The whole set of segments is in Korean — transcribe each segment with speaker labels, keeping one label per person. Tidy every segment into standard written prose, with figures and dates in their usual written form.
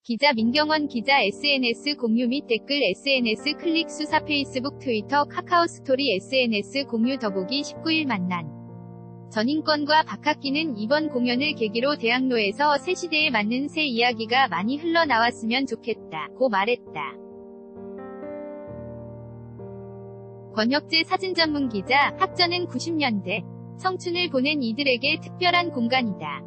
Speaker 1: 기자 민경원 기자 SNS 공유 및 댓글 SNS 클릭 수사 페이스북 트위터 카카오 스토리 SNS 공유 더보기 19일 만난 전인권과 박학기는 이번 공연을 계기로 대학로에서 새 시대에 맞는 새 이야기가 많이 흘러나왔으면 좋겠다 고 말했다. 권혁재 사진전문 기자, 학전은 90년대 청춘을 보낸 이들에게 특별한 공간이다.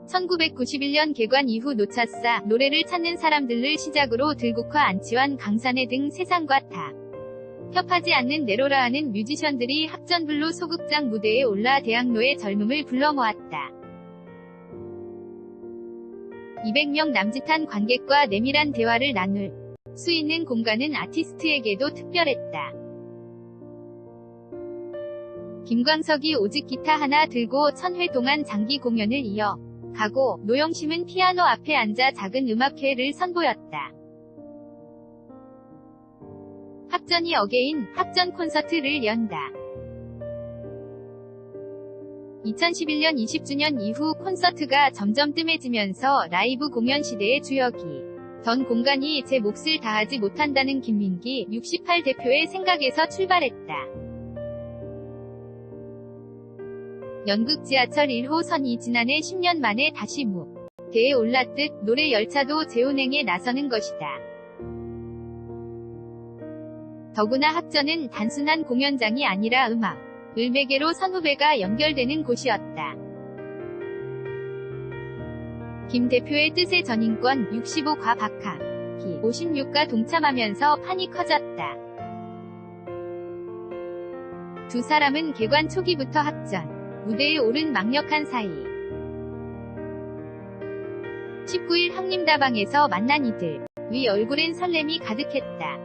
Speaker 1: 1991년 개관 이후 노차싸, 노래를 찾는 사람들을 시작으로 들국화 안치환 강산해 등 세상과 다 협하지 않는 내로라 하는 뮤지션들이 학전블루 소극장 무대에 올라 대학로의 젊음을 불러 모았다. 200명 남짓한 관객과 내밀한 대화를 나눌 수 있는 공간은 아티스트에게도 특별했다. 김광석이 오직 기타 하나 들고 1000회 동안 장기 공연을 이어 가고 노영심은 피아노 앞에 앉아 작은 음악회를 선보였다. 학전이 어게인, 학전 콘서트를 연다. 2011년 20주년 이후 콘서트가 점점 뜸해지면서 라이브 공연 시대의 주역이 던 공간이 제 몫을 다하지 못한다는 김민기 68 대표의 생각에서 출발했다. 연극 지하철 1호선이 지난해 10년 만에 다시 무대에 올랐듯 노래 열차도 재운행에 나서는 것이다. 더구나 학전은 단순한 공연장이 아니라 음악을 매개로 선후배가 연결되는 곳이었다. 김 대표의 뜻에 전인권 65과 박학기 56가 동참하면서 판이 커졌다. 두 사람은 개관 초기부터 학전 무대에 오른 막력한 사이. 19일 형님다방에서 만난 이들 위 얼굴엔 설렘이 가득했다.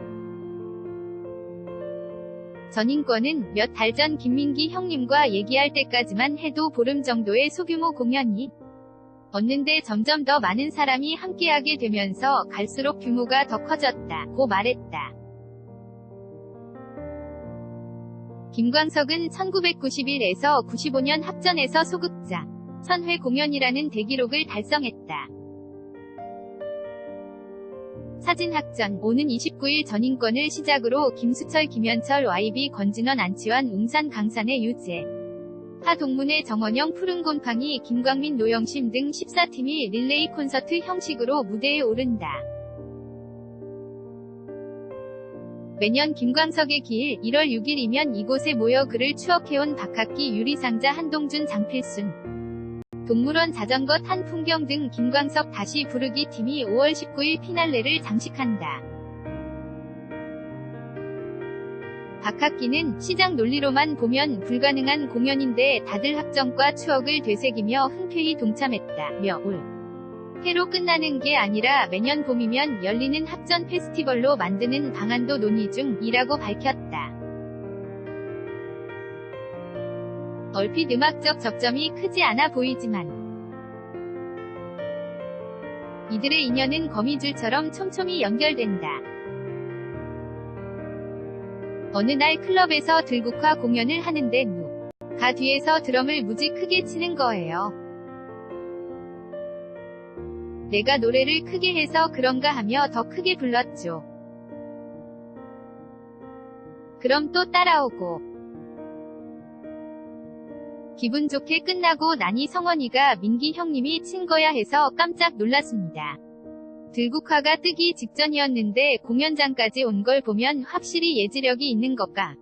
Speaker 1: 전인권은 몇 달 전 김민기 형님과 얘기할 때까지만 해도 보름 정도의 소규모 공연이 었는데 점점 더 많은 사람이 함께하게 되면서 갈수록 규모가 더 커졌다 고 말했다. 김광석은 1991에서 95년 학전에서 소극장 1000회 공연이라는 대기록을 달성했다. 사진학전, 오는 29일 전인권을 시작으로 김수철, 김현철, YB, 권진원, 안치환, 웅산, 강산의 유재, 하동문의 정원영, 푸른곰팡이, 김광민, 노영심 등 14팀이 릴레이 콘서트 형식으로 무대에 오른다. 매년 김광석의 기일 1월 6일이면 이곳에 모여 그를 추억해온 박학기, 유리상자, 한동준, 장필순, 동물원, 자전거 탄 풍경 등 김광석 다시 부르기 팀이 5월 19일 피날레를 장식한다. 박학기는 시장 논리로만 보면 불가능한 공연인데 다들 학전과 추억을 되새기며 흔쾌히 동참했다며 올해로 끝나는 게 아니라 매년 봄이면 열리는 학전 페스티벌로 만드는 방안도 논의 중이라고 밝혔다. 얼핏 음악적 접점이 크지 않아 보이지만 이들의 인연은 거미줄처럼 촘촘히 연결된다. 어느 날 클럽에서 들국화 공연을 하는데 누가 뒤에서 드럼을 무지 크게 치는 거예요. 내가 노래를 크게 해서 그런가 하며 더 크게 불렀죠. 그럼 또 따라오고. 기분 좋게 끝나고 나니 성원이가 민기 형님이 친 거야 해서 깜짝 놀랐습니다. 들국화가 뜨기 직전이었는데 공연장까지 온 걸 보면 확실히 예지력이 있는 것가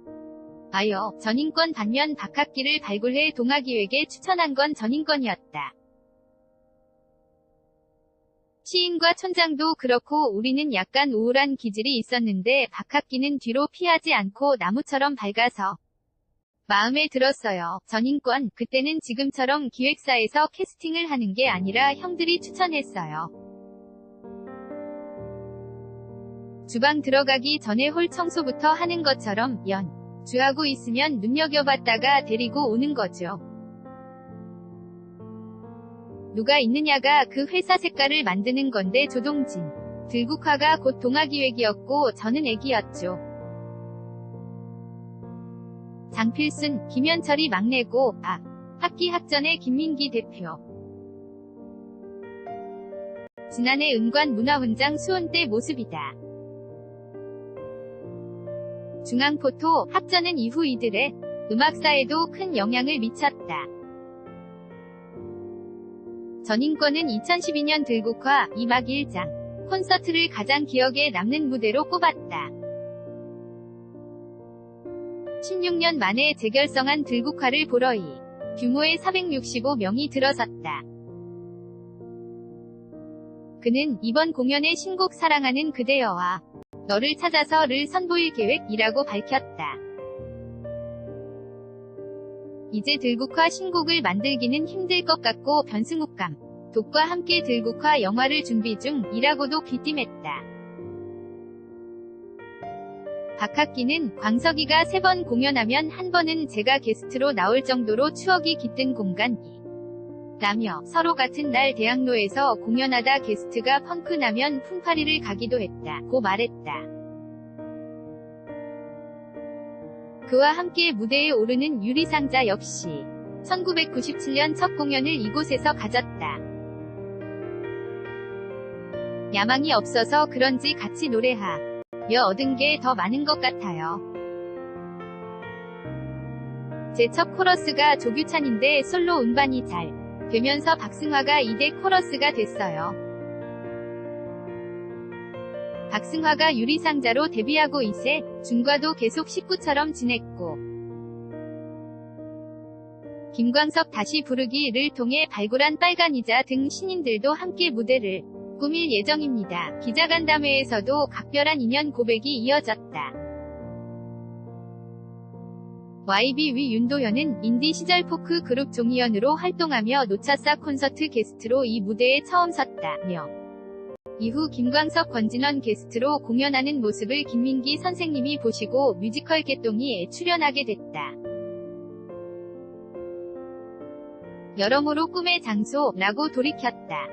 Speaker 1: 봐요. 전인권 반면 박학기를 발굴해 동아기획에 추천한 건 전인권이었다. 시인과 촌장도 그렇고 우리는 약간 우울한 기질이 있었는데 박학기는 뒤로 피하지 않고 나무처럼 밝아서 마음에 들었어요. 전인권, 그때는 지금처럼 기획사에서 캐스팅을 하는 게 아니라 형들이 추천했어요. 주방 들어가기 전에 홀 청소부터 하는 것처럼 연주하고 있으면 눈여겨봤다가 데리고 오는 거죠. 누가 있느냐가 그 회사 색깔을 만드는 건데 조동진. 들국화가 곧 동아기획이었고 저는 애기였죠. 장필순, 김현철이 막내고 학기 학전의 김민기 대표. 지난해 은관 문화훈장 수혼 때 모습이다. 중앙포토 합전은 이후 이들의 음악사에도 큰 영향을 미쳤다. 전인권은 2012년 들국화 2막 1장 콘서트를 가장 기억에 남는 무대로 꼽았다. 16년 만에 재결성한 들국화를 보러 이 규모의 465명이 들어섰다. 그는 이번 공연의 신곡 사랑하는 그대여와 너를 찾아서를 선보일 계획이라고 밝혔다. 이제 들국화 신곡을 만들기는 힘들 것 같고 변승욱 감독과 함께 들국화 영화를 준비 중이라고도 귀띔했다. 박학기는 광석이가 3번 공연하면 한 번은 제가 게스트로 나올 정도로 추억이 깃든 공간이라며 서로 같은 날 대학로에서 공연하다 게스트가 펑크 나면 풍파리를 가기도 했다고 말했다. 그와 함께 무대에 오르는 유리상자 역시 1997년 첫 공연을 이곳에서 가졌다. 야망이 없어서 그런지 같이 노래하며 얻은 게 더 많은 것 같아요. 제 첫 코러스가 조규찬인데 솔로 음반이 잘 되면서 박승화가 2대 코러스가 됐어요. 박승화가 유리상자로 데뷔하고 이세 준과도 계속 식구처럼 지냈고 김광석 다시 부르기를 통해 발굴한 빨간이자 등 신인들도 함께 무대를 꾸밀 예정입니다. 기자간담회에서도 각별한 인연 고백이 이어졌다. YB 위 윤도현은 인디 시절 포크 그룹 종이연으로 활동하며 노차사 콘서트 게스트로 이 무대에 처음 섰다며 이후 김광석 권진원 게스트로 공연하는 모습을 김민기 선생님이 보시고 뮤지컬 개똥이에 출연하게 됐다. 여러모로 꿈의 장소라고 돌이켰다.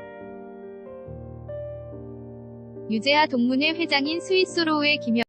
Speaker 1: 유재하 동문회 회장인 스위스로우의 김영